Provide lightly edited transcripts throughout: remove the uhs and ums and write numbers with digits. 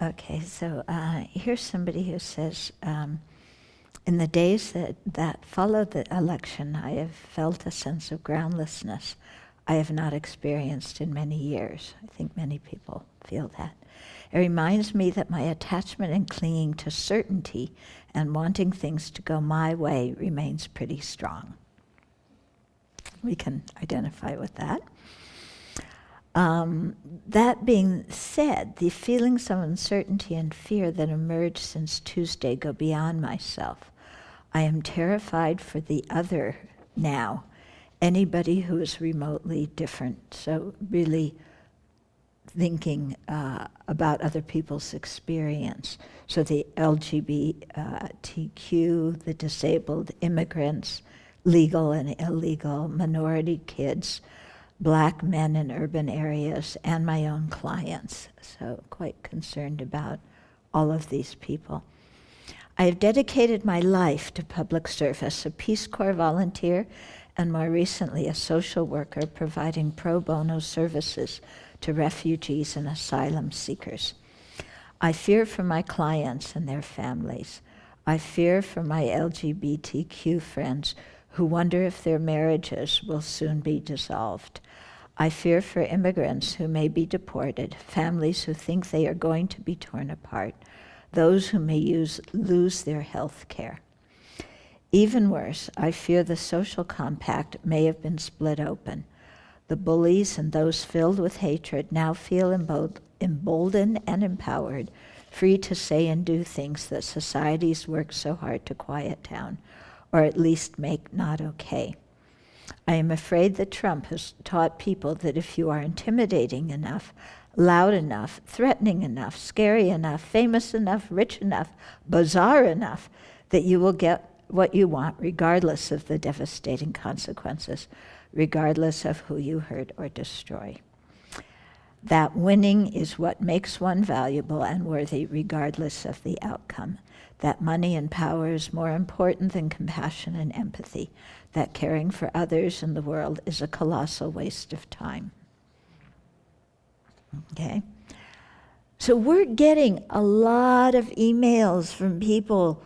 Okay, so here's somebody who says, in the days that followed the election, I have felt a sense of groundlessness I have not experienced in many years. I think many people feel that. It reminds me that my attachment and clinging to certainty and wanting things to go my way remains pretty strong. We can identify with that. That being said, the feelings of uncertainty and fear that emerged since Tuesday go beyond myself. I am terrified for the other now, anybody who is remotely different. So really thinking about other people's experience. So the LGBTQ, the disabled, immigrants, legal and illegal, minority kids, Black men in urban areas, and my own clients. So quite concerned about all of these people. I have dedicated my life to public service, a Peace Corps volunteer, and more recently a social worker providing pro bono services to refugees and asylum seekers. I fear for my clients and their families. I fear for my LGBTQ friends who wonder if their marriages will soon be dissolved. I fear for immigrants who may be deported, families who think they are going to be torn apart, those who may lose their health care. Even worse, I fear the social compact may have been split open. The bullies and those filled with hatred now feel emboldened and empowered, free to say and do things that society's worked so hard to quiet down, or at least make not okay. I am afraid that Trump has taught people that if you are intimidating enough, loud enough, threatening enough, scary enough, famous enough, rich enough, bizarre enough, that you will get what you want regardless of the devastating consequences, regardless of who you hurt or destroy. That winning is what makes one valuable and worthy regardless of the outcome. That money and power is more important than compassion and empathy. That caring for others in the world is a colossal waste of time. Okay? So we're getting a lot of emails from people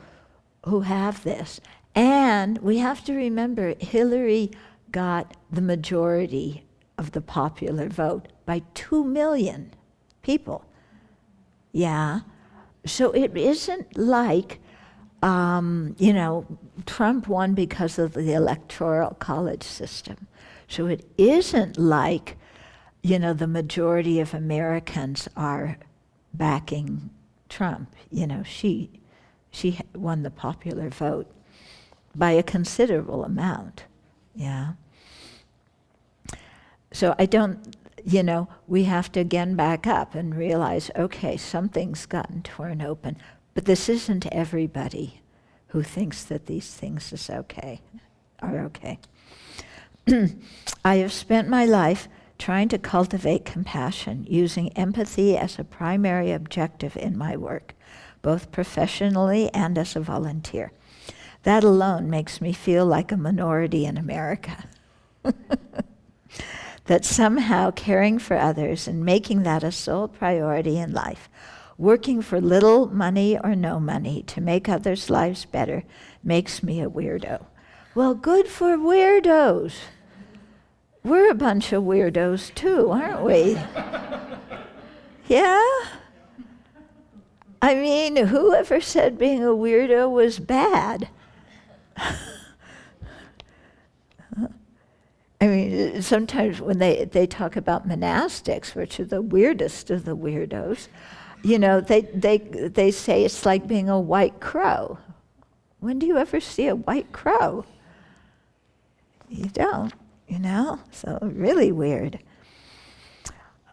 who have this. And we have to remember Hillary got the majority of the popular vote by 2 million people. Yeah. So it isn't like, Trump won because of the electoral college system. So it isn't like, the majority of Americans are backing Trump. She won the popular vote by a considerable amount. Yeah. So I don't, we have to again back up and realize, okay, something's gotten torn open, but this isn't everybody who thinks that these things are okay. I have spent my life trying to cultivate compassion, using empathy as a primary objective in my work, both professionally and as a volunteer. That alone makes me feel like a minority in America. That somehow caring for others and making that a sole priority in life, working for little money or no money to make others' lives better, makes me a weirdo. Well, good for weirdos. We're a bunch of weirdos too, aren't we? Yeah? I mean, whoever said being a weirdo was bad? I mean, sometimes when they talk about monastics, which are the weirdest of the weirdos, they say it's like being a white crow. When do you ever see a white crow? You don't, so really weird.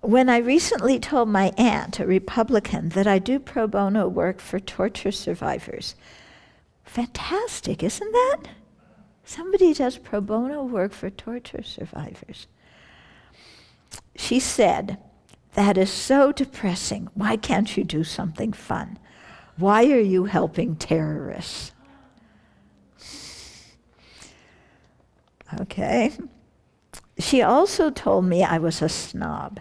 When I recently told my aunt, a Republican, that I do pro bono work for torture survivors, fantastic, isn't that? Somebody does pro bono work for torture survivors. She said, "That is so depressing. Why can't you do something fun? Why are you helping terrorists?" Okay. She also told me I was a snob.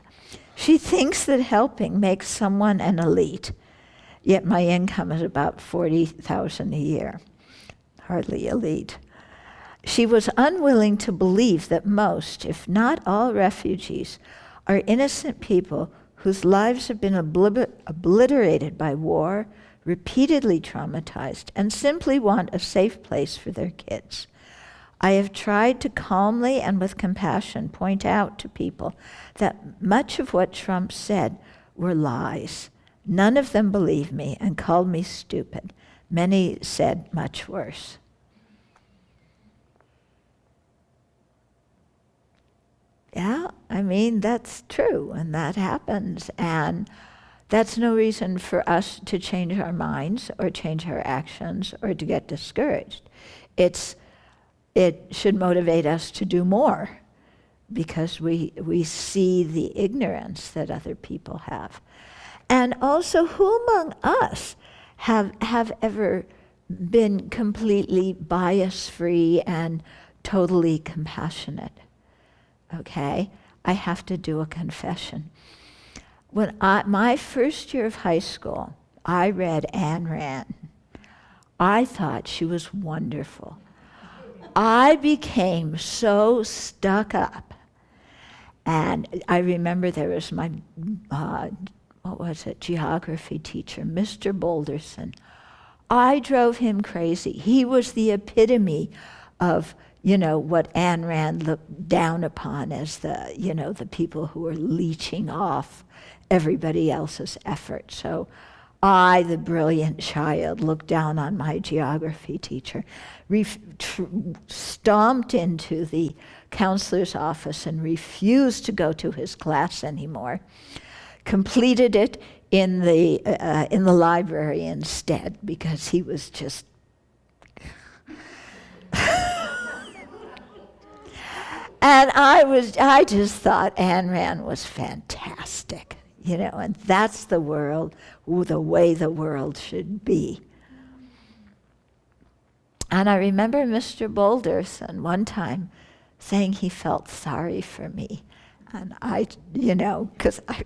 She thinks that helping makes someone an elite. yet my income is about 40,000 a year, hardly elite. She was unwilling to believe that most, if not all, refugees are innocent people whose lives have been obliterated by war, repeatedly traumatized, and simply want a safe place for their kids. I have tried to calmly and with compassion point out to people that much of what Trump said were lies. None of them believed me and called me stupid. Many said much worse. Yeah, I mean, that's true, and that happens, and that's no reason for us to change our minds or change our actions or to get discouraged. It should motivate us to do more because we see the ignorance that other people have. And also, who among us have ever been completely bias-free and totally compassionate? Okay, I have to do a confession. When my first year of high school, I read Ayn Rand. I thought she was wonderful. I became so stuck up. And I remember there was my, geography teacher, Mr. Boulderson. I drove him crazy. He was the epitome of what Ayn Rand looked down upon as the people who were leeching off everybody else's effort. So I, the brilliant child, looked down on my geography teacher, stomped into the counselor's office and refused to go to his class anymore, completed it in the library instead because he was just and I just thought Ayn Rand was fantastic, and that's the way the world should be. And I remember Mr. Boulderson one time saying he felt sorry for me. And because I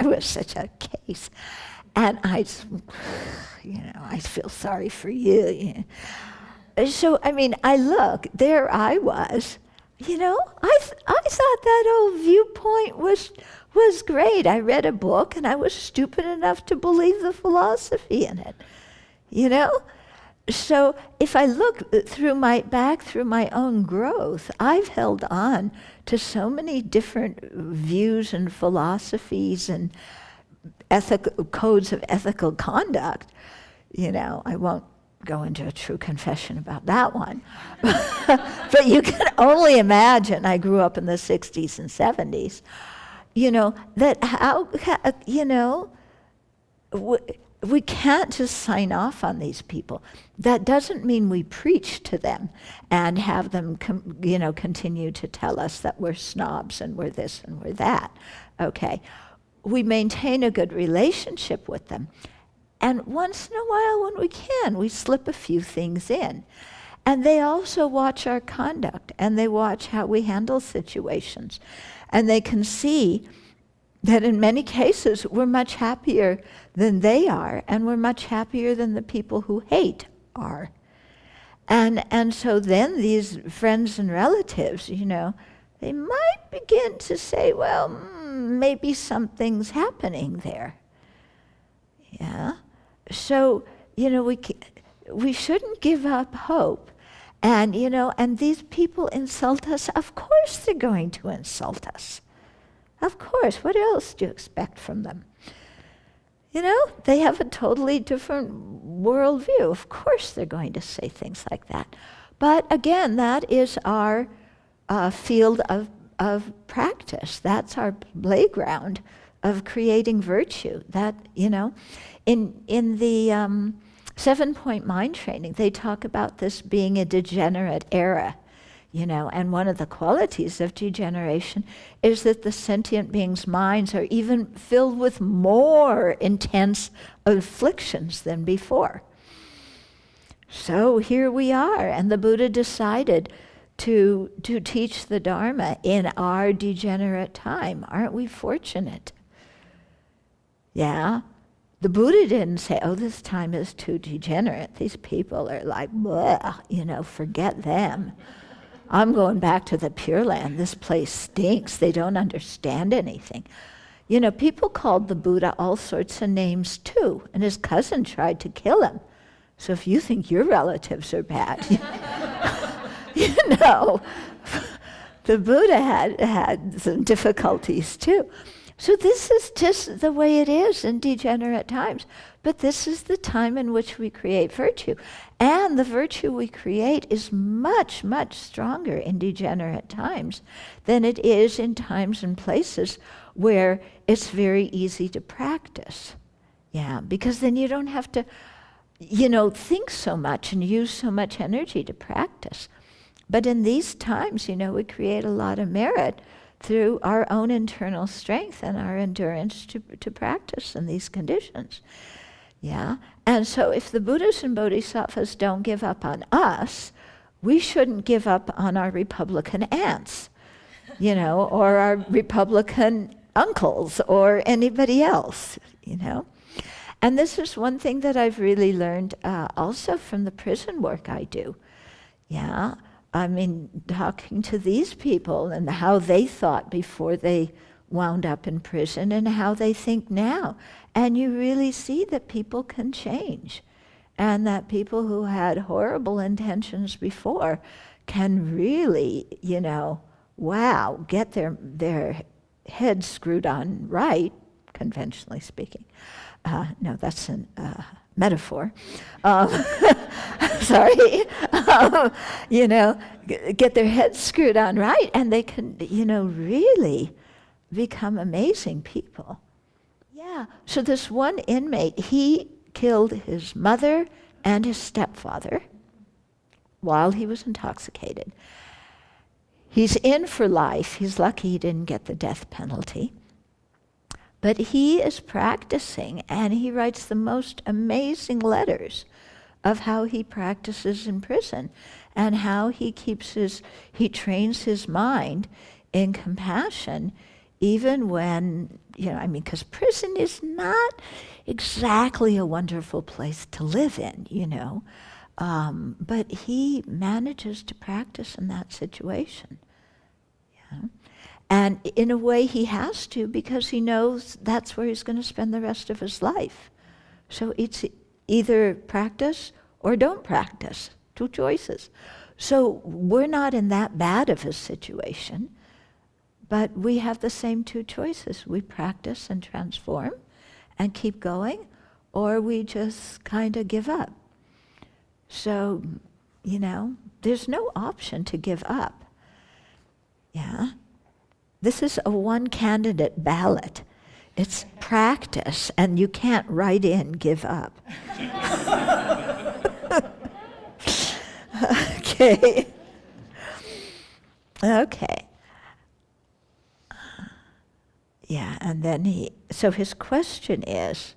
was such a case. And I feel sorry for you. So, there I was. I thought that old viewpoint was great. I read a book and I was stupid enough to believe the philosophy in it. So if I look through my own growth, I've held on to so many different views and philosophies and codes of ethical conduct. I won't go into a true confession about that one. But you can only imagine, I grew up in the 60s and 70s, that we can't just sign off on these people. That doesn't mean we preach to them and have them continue to tell us that we're snobs and we're this and we're that. Okay. We maintain a good relationship with them. And once in a while when we can, we slip a few things in. And they also watch our conduct and they watch how we handle situations. And they can see that in many cases we're much happier than they are, and we're much happier than the people who hate are. And so then these friends and relatives, they might begin to say, well, maybe something's happening there. Yeah? So, we shouldn't give up hope. And, and these people insult us. Of course they're going to insult us. Of course. What else do you expect from them? They have a totally different worldview. Of course they're going to say things like that. But again, that is our field of practice. That's our playground of creating virtue. That, in the 7-point mind training, they talk about this being a degenerate era. And one of the qualities of degeneration is that the sentient beings' minds are even filled with more intense afflictions than before. So here we are, and the Buddha decided to teach the Dharma in our degenerate time. Aren't we fortunate? Yeah? the Buddha didn't say, oh, this time is too degenerate. These people are like, bleh, forget them. I'm going back to the Pure Land. This place stinks. They don't understand anything. People called the Buddha all sorts of names too, and his cousin tried to kill him. So if you think your relatives are bad, the Buddha had some difficulties too. So this is just the way it is in degenerate times. But this is the time in which we create virtue. And the virtue we create is much, much stronger in degenerate times than it is in times and places where it's very easy to practice. Yeah, because then you don't have to, think so much and use so much energy to practice. But in these times, we create a lot of merit through our own internal strength and our endurance to practice in these conditions. Yeah? And so if the Buddhas and Bodhisattvas don't give up on us, we shouldn't give up on our Republican aunts, or our Republican uncles or anybody else, And this is one thing that I've really learned also from the prison work I do. Yeah? I mean, talking to these people and how they thought before they wound up in prison and how they think now. And you really see that people can change. And that people who had horrible intentions before can really, get their heads screwed on right, conventionally speaking. No, that's a metaphor. Sorry. Get their heads screwed on right, and they can, really become amazing people. Yeah. So this one inmate, he killed his mother and his stepfather while he was intoxicated. He's in for life. He's lucky he didn't get the death penalty. But he is practicing, and he writes the most amazing letters of how he practices in prison and how he trains his mind in compassion even when, because prison is not exactly a wonderful place to live in, but he manages to practice in that situation. Yeah. And in a way he has to, because he knows that's where he's going to spend the rest of his life. So it's either practice or don't practice, two choices. So we're not in that bad of a situation, but we have the same two choices. We practice and transform and keep going, or we just kind of give up. So, there's no option to give up. Yeah. This is a one-candidate ballot. It's practice, and you can't write in give up. Okay. Okay. Yeah, and then so his question is,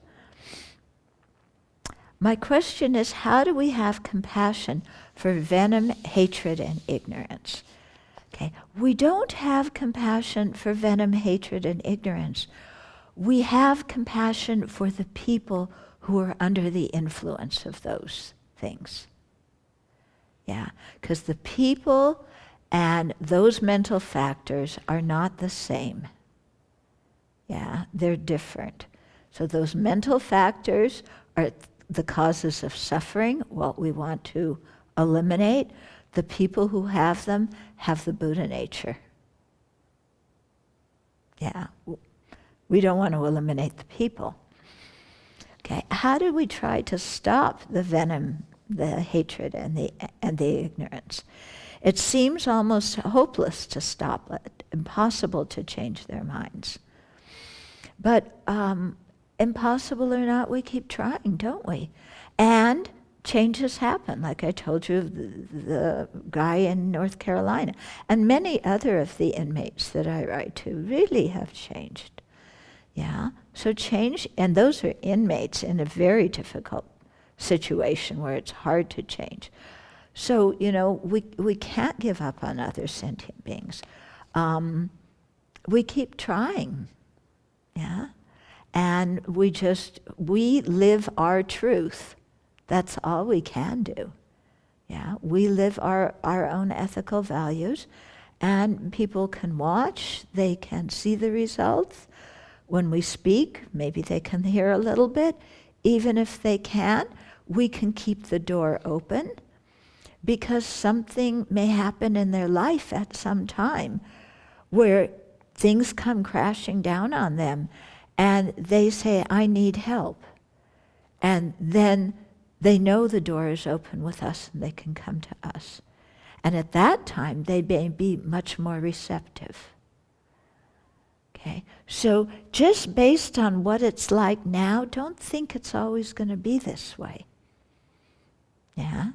my question is, how do we have compassion for venom, hatred, and ignorance? Okay, we don't have compassion for venom, hatred, and ignorance. We have compassion for the people who are under the influence of those things. Yeah, because the people and those mental factors are not the same. Yeah, they're different. So those mental factors are the causes of suffering, what we want to eliminate. The people who have them have the Buddha nature. Yeah, we don't want to eliminate the people. Okay, how do we try to stop the venom, the hatred, and the ignorance? It seems almost hopeless to stop it, impossible to change their minds. But impossible or not, we keep trying, don't we? And changes happen, like I told you, the guy in North Carolina. And many other of the inmates that I write to really have changed. Yeah, so change, and those are inmates in a very difficult situation where it's hard to change. So, we can't give up on other sentient beings. We keep trying, yeah? And we live our truth. That's all we can do. Yeah, we live our own ethical values, and people can watch, they can see the results. When we speak, maybe they can hear a little bit. Even if they can't, we can keep the door open, because something may happen in their life at some time where things come crashing down on them, and they say, I need help. And then they know the door is open with us and they can come to us. And at that time, they may be much more receptive. Okay? So just based on what it's like now, don't think it's always going to be this way. Yeah?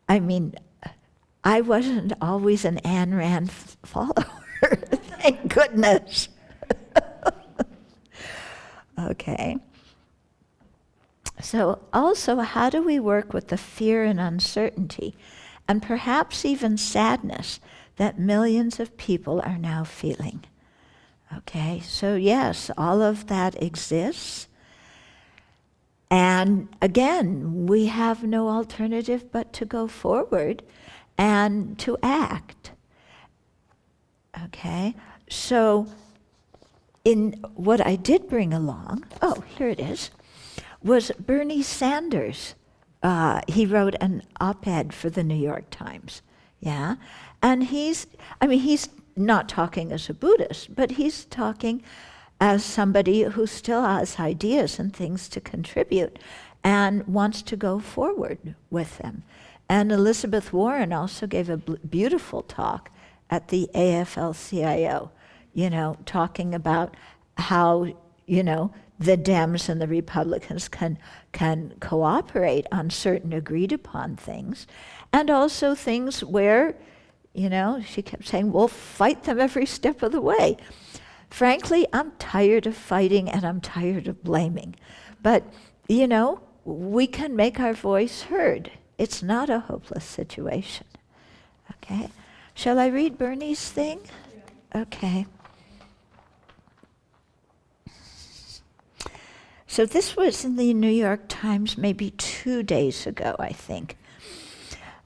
I mean, I wasn't always an Ayn Rand follower. Thank goodness. Okay. So also, how do we work with the fear and uncertainty, and perhaps even sadness, that millions of people are now feeling? Okay, so yes, all of that exists. And again, we have no alternative but to go forward and to act. Okay, so in what I did bring along, oh, here it is, was Bernie Sanders. He wrote an op-ed for the New York Times, yeah? And he's not talking as a Buddhist, but he's talking as somebody who still has ideas and things to contribute and wants to go forward with them. And Elizabeth Warren also gave a beautiful talk at the AFL-CIO, talking about how, the Dems and the Republicans can cooperate on certain agreed upon things, and also things where, she kept saying, we'll fight them every step of the way. Frankly, I'm tired of fighting and I'm tired of blaming. But, we can make our voice heard. It's not a hopeless situation. Okay? Shall I read Bernie's thing? Okay. So this was in the New York Times maybe 2 days ago, I think.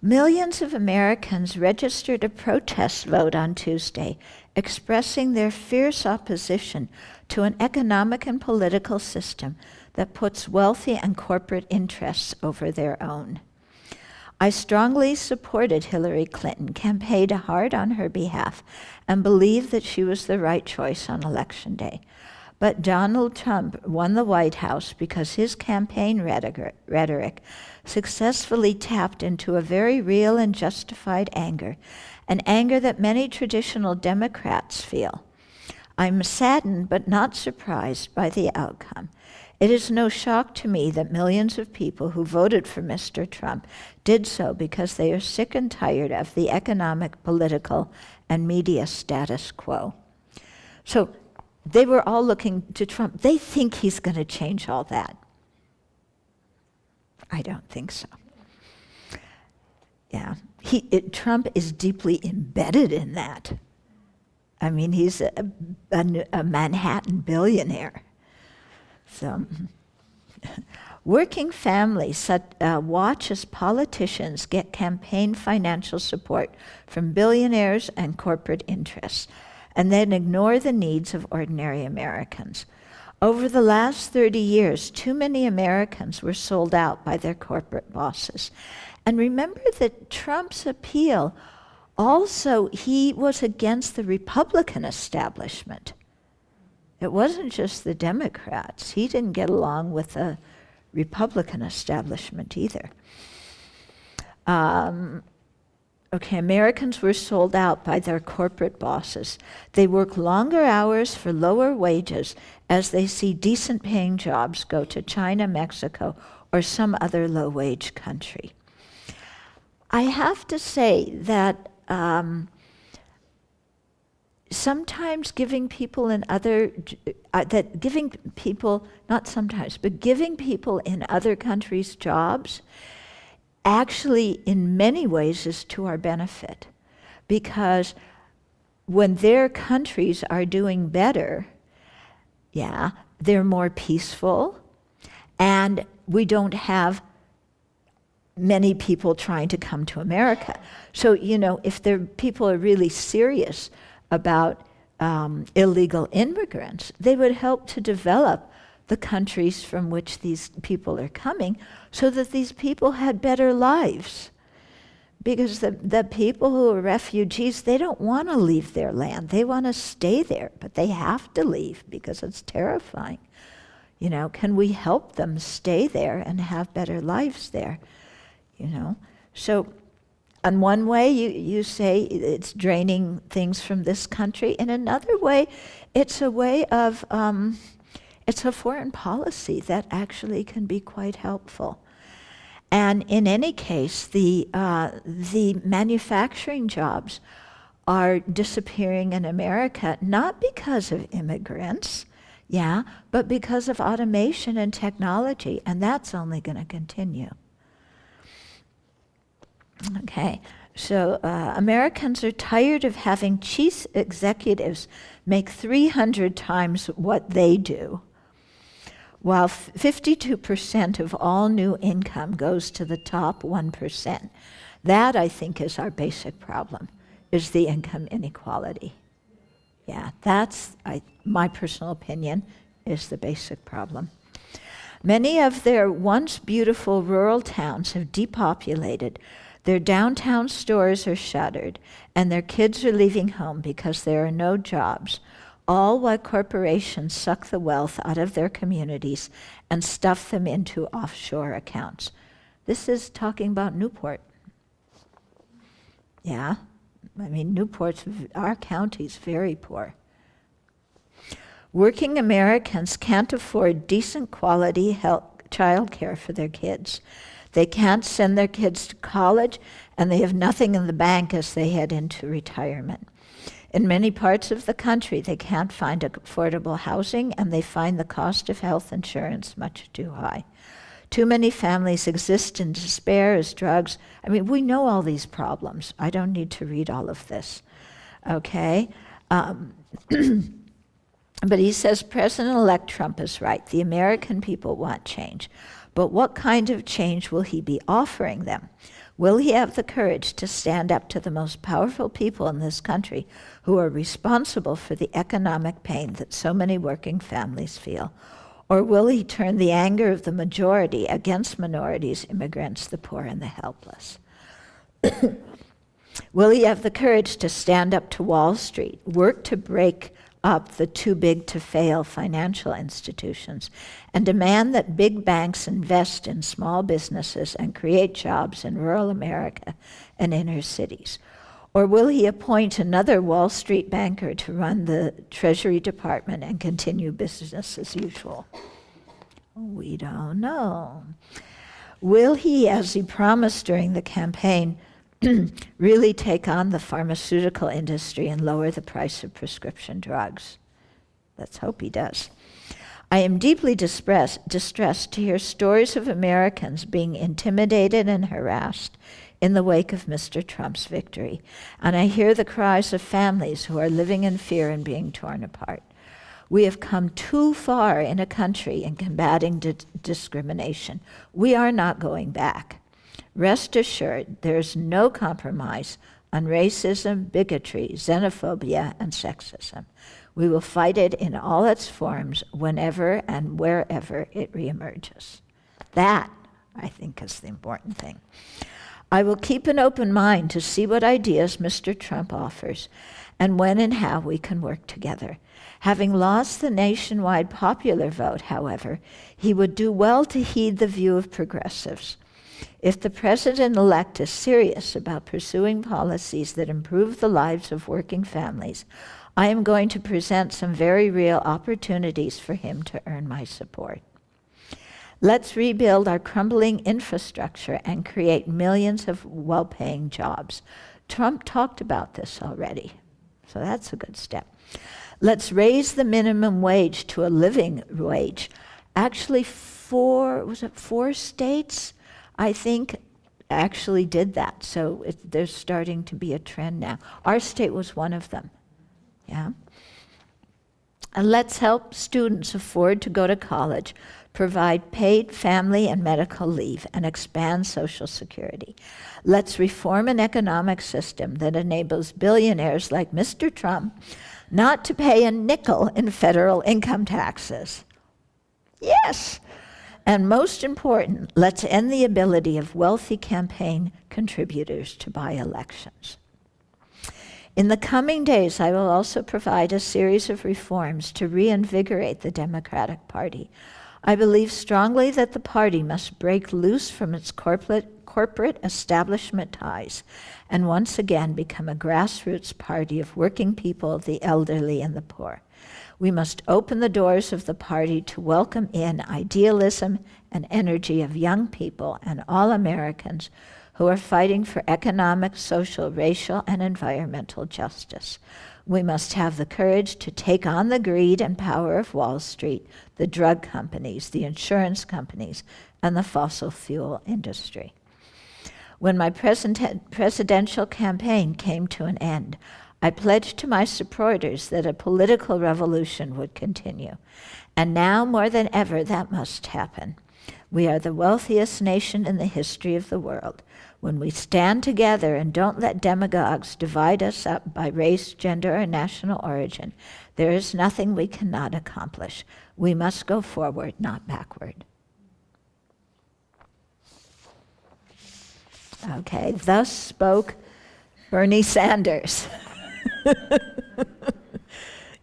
Millions of Americans registered a protest vote on Tuesday, expressing their fierce opposition to an economic and political system that puts wealthy and corporate interests over their own. I strongly supported Hillary Clinton, campaigned hard on her behalf, and believed that she was the right choice on Election Day. But Donald Trump won the White House because his campaign rhetoric successfully tapped into a very real and justified anger, an anger that many traditional Democrats feel. I'm saddened but not surprised by the outcome. It is no shock to me that millions of people who voted for Mr. Trump did so because they are sick and tired of the economic, political, and media status quo. So they were all looking to Trump. They think he's going to change all that. I don't think so. Yeah, Trump is deeply embedded in that. I mean, he's a Manhattan billionaire. So, working families watch as politicians get campaign financial support from billionaires and corporate interests, and then ignore the needs of ordinary Americans. Over the last 30 years, too many Americans were sold out by their corporate bosses. And remember that Trump's appeal also, he was against the Republican establishment. It wasn't just the Democrats. He didn't get along with the Republican establishment either. Americans were sold out by their corporate bosses. They work longer hours for lower wages as they see decent paying jobs go to China, Mexico, or some other low-wage country. I have to say that sometimes giving people in other, giving people in other countries jobs actually in many ways is to our benefit, because when their countries are doing better, they're more peaceful, and we don't have many people trying to come to America. So, if people are really serious about illegal immigrants, they would help to develop the countries from which these people are coming so that these people had better lives. Because the people who are refugees, they don't want to leave their land. They want to stay there, but they have to leave because it's terrifying. Can we help them stay there and have better lives there? So in one way, you say it's draining things from this country. In another way, it's a way of, it's a foreign policy that actually can be quite helpful. And in any case, the manufacturing jobs are disappearing in America, not because of immigrants, but because of automation and technology, and that's only going to continue. Okay, so Americans are tired of having chief executives make 300 times what they do, while 52% of all new income goes to the top 1%. That, I think, is our basic problem, is the income inequality. That's, my personal opinion, is the basic problem. Many of their once beautiful rural towns have depopulated. Their downtown stores are shuttered, and their kids are leaving home because there are no jobs, all while corporations suck the wealth out of their communities and stuff them into offshore accounts. This is talking about Newport. Newport's, our county's very poor. Working Americans can't afford decent quality child care for their kids. They can't send their kids to college, and they have nothing in the bank as they head into retirement. In many parts of the country, they can't find affordable housing, and they find the cost of health insurance much too high. Too many families exist in despair as drugs. We know all these problems. I don't need to read all of this, okay? But he says President-elect Trump is right. The American people want change. But what kind of change will he be offering them? Will he have the courage to stand up to the most powerful people in this country who are responsible for the economic pain that so many working families feel? Or will he turn the anger of the majority against minorities, immigrants, the poor, and the helpless? Will he have the courage to stand up to Wall Street, work to break up the too-big-to-fail financial institutions, and demand that big banks invest in small businesses and create jobs in rural America and inner cities? Or will he appoint another Wall Street banker to run the Treasury Department and continue business as usual? We don't know. Will he, as he promised during the campaign, really take on the pharmaceutical industry and lower the price of prescription drugs? Let's hope he does. I am deeply distressed to hear stories of Americans being intimidated and harassed in the wake of Mr. Trump's victory, and I hear the cries of families who are living in fear and being torn apart. We have come too far in a country in combating discrimination. We are not going back. Rest assured, there is no compromise on racism, bigotry, xenophobia, and sexism. We will fight it in all its forms whenever and wherever it reemerges. That, I think, is the important thing. I will keep an open mind to see what ideas Mr. Trump offers and when and how we can work together. Having lost the nationwide popular vote, however, he would do well to heed the view of progressives. If the president-elect is serious about pursuing policies that improve the lives of working families, I am going to present some very real opportunities for him to earn my support. Let's rebuild our crumbling infrastructure and create millions of well-paying jobs. Trump talked about this already, so that's a good step. Let's raise the minimum wage to a living wage. Actually, four states, I think, actually did that. So there's starting to be a trend now. Our state was one of them. Yeah. And let's help students afford to go to college, provide paid family and medical leave, and expand Social Security. Let's reform an economic system that enables billionaires like Mr. Trump not to pay a nickel in federal income taxes. Yes! And most important, let's end the ability of wealthy campaign contributors to buy elections. In the coming days, I will also provide a series of reforms to reinvigorate the Democratic Party. I believe strongly that the party must break loose from its corporate establishment ties and once again become a grassroots party of working people, the elderly, and the poor. We must open the doors of the party to welcome in idealism and energy of young people and all Americans who are fighting for economic, social, racial, and environmental justice. We must have the courage to take on the greed and power of Wall Street, the drug companies, the insurance companies, and the fossil fuel industry. When my presidential campaign came to an end, I pledged to my supporters that a political revolution would continue. And now, more than ever, that must happen. We are the wealthiest nation in the history of the world. When we stand together and don't let demagogues divide us up by race, gender, or national origin, there is nothing we cannot accomplish. We must go forward, not backward. Okay, thus spoke Bernie Sanders.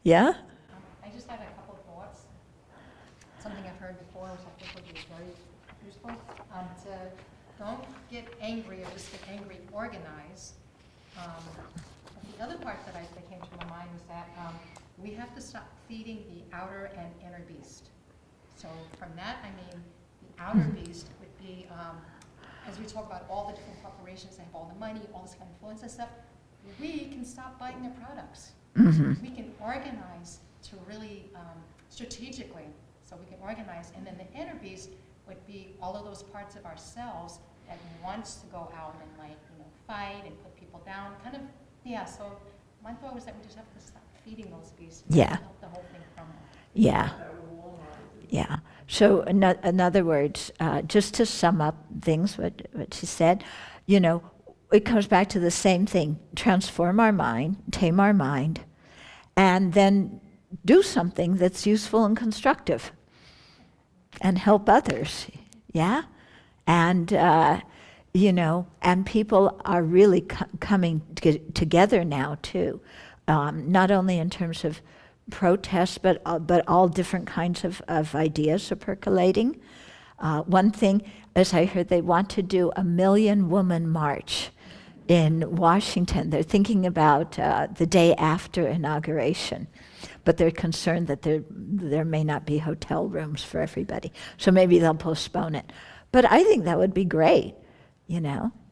Yeah? I just had a couple of thoughts. Something I've heard before, which I think would be very useful. Don't get angry or just get angry, organize. The other part that came to my mind was that we have to stop feeding the outer and inner beast. So from that, I mean, the outer beast would be, as we talk about all the different corporations that have all the money, all this kind of influence and stuff, we can stop buying their products. Mm-hmm. We can organize to really strategically, so we can organize, and then the inner beast would be all of those parts of ourselves that wants to go out and fight and put people down, kind of, so my thought was that we just have to stop feeding those beasts and help the whole thing crumble. Yeah. Yeah. So in other words, just to sum up things, what she said, it comes back to the same thing. Transform our mind, tame our mind, and then do something that's useful and constructive and help others. Yeah? And, and people are really coming together now, too. Not only in terms of protests, but all different kinds of ideas are percolating. One thing, as I heard, they want to do a 1 million woman march in Washington. They're thinking about the day after inauguration, but they're concerned that there may not be hotel rooms for everybody. So maybe they'll postpone it. But I think that would be great,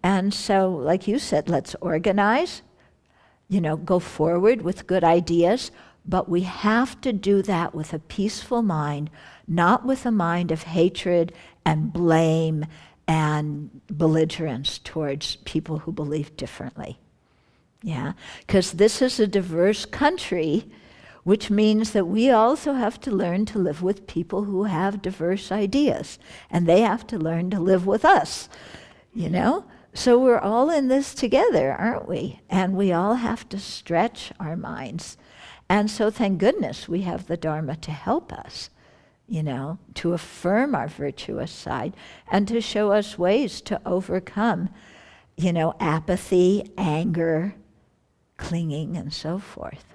And so, like you said, let's organize, go forward with good ideas, but we have to do that with a peaceful mind, not with a mind of hatred and blame and belligerence towards people who believe differently. Yeah, because this is a diverse country, which means that we also have to learn to live with people who have diverse ideas, and they have to learn to live with us, So we're all in this together, aren't we? And we all have to stretch our minds. And so thank goodness we have the Dharma to help us, to affirm our virtuous side and to show us ways to overcome, apathy, anger, clinging, and so forth.